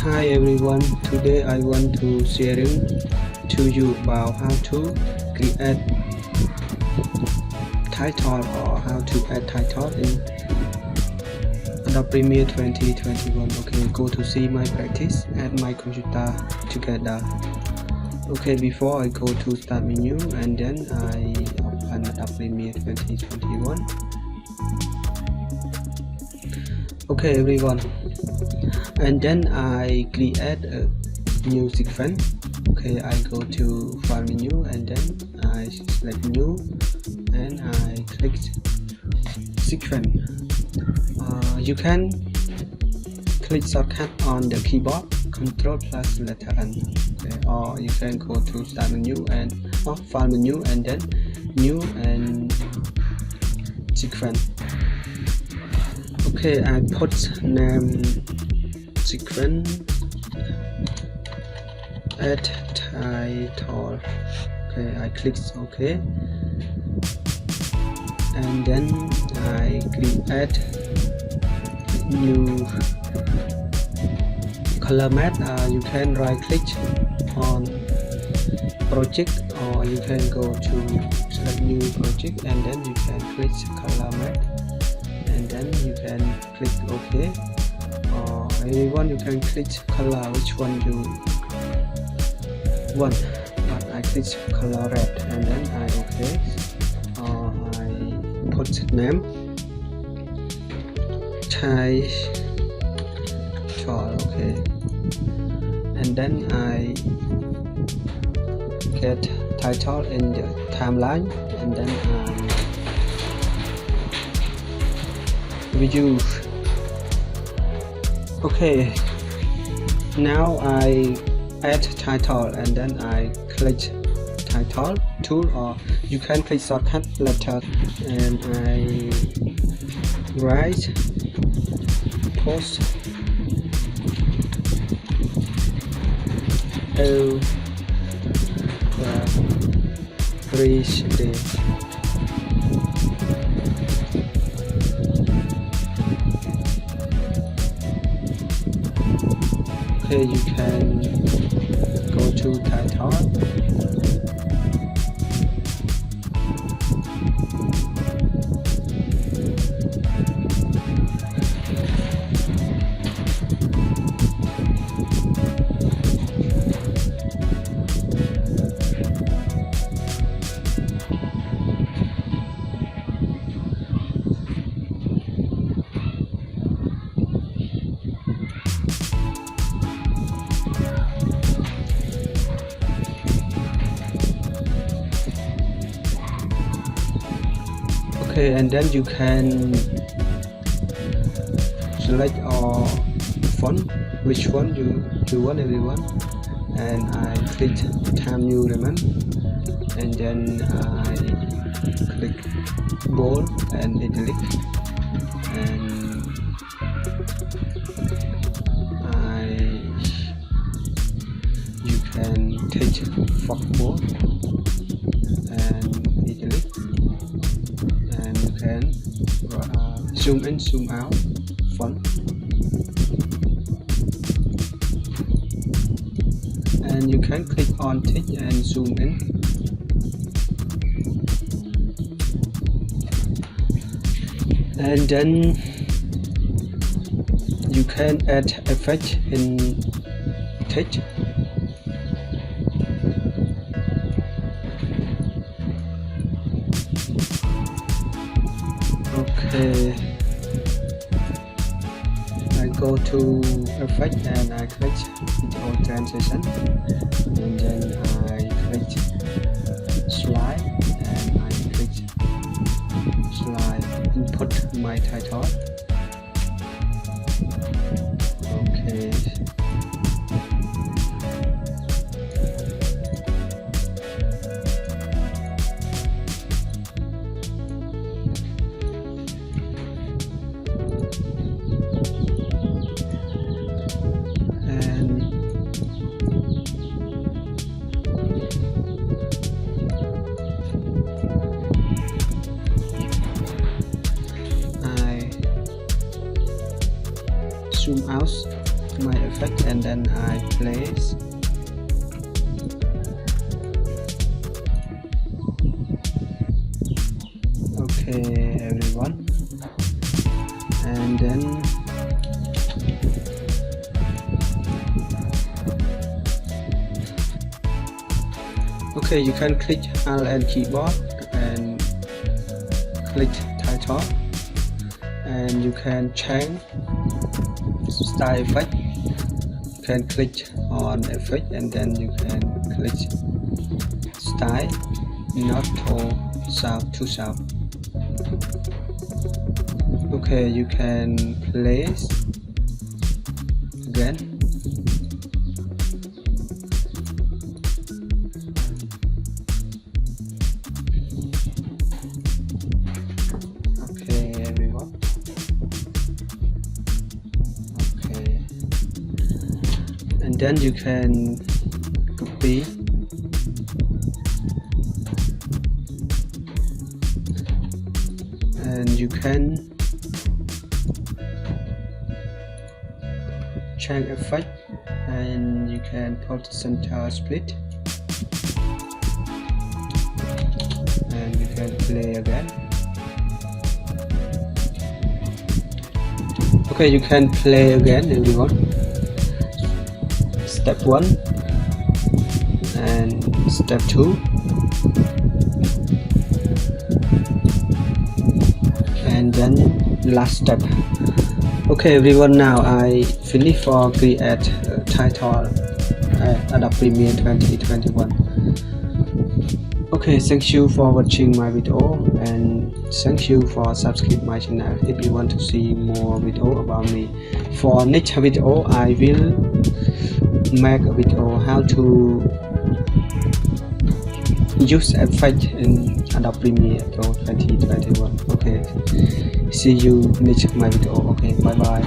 Hi everyone, today I want to sharing to you about how to create title or how to add title in Adobe Premiere 2021. Okay, go to see my practice at my computer together. Okay, before I go to start menu and then I open Adobe Premiere 2021. Okay everyone, and then I create a new sequence. Okay, I go to file menu and then I select new and I click sequence. You can click shortcut on the keyboard Ctrl plus letter N. Okay, or you can go to start menu and file menu and then new and sequence. Okay, I put name sequence, add title. Okay, I click OK and then I create new color map. You can right click on project or you can go to select new project and then you can click color map and then you can click OK. Anyone you can click color which one you want, but I click color red and then I OK. I put name title. Okay, and then I get title in the timeline and then I view. Okay, now I add title and then I click title tool, or you can click shortcut letter and I write post day. Okay, you can go to title. Okay, and then you can select our font, which one you want, everyone, and I click Time New Element and then I click bold and italic and you can take font bold and italic and you can zoom in, zoom out font and you can click on text and zoom in. And then you can add effect in text. Okay, I go to effect and I click video transition and then I click slide and I click slide input my title. Okay, zoom out my effect, and then I place. Okay, everyone, and then okay, you can click Alt and keyboard and click title, and you can change style effect. You can click on effect, and then you can click style, not to sound. Okay, you can place again. Okay, everyone. Okay, and then you can copy and you can change effect, and you can put center split, and you can play again. Okay, you can play again, everyone. Step 1 and step 2, and then last step. Okay, everyone, now I finish for create title Adobe Premiere 2021. Okay, thank you for watching my video, and thank you for subscribe my channel if you want to see more video about me. For next video, I will make a video how to use effect in Adobe Premiere Pro 2021. Okay, see you next my video. Okay, bye bye.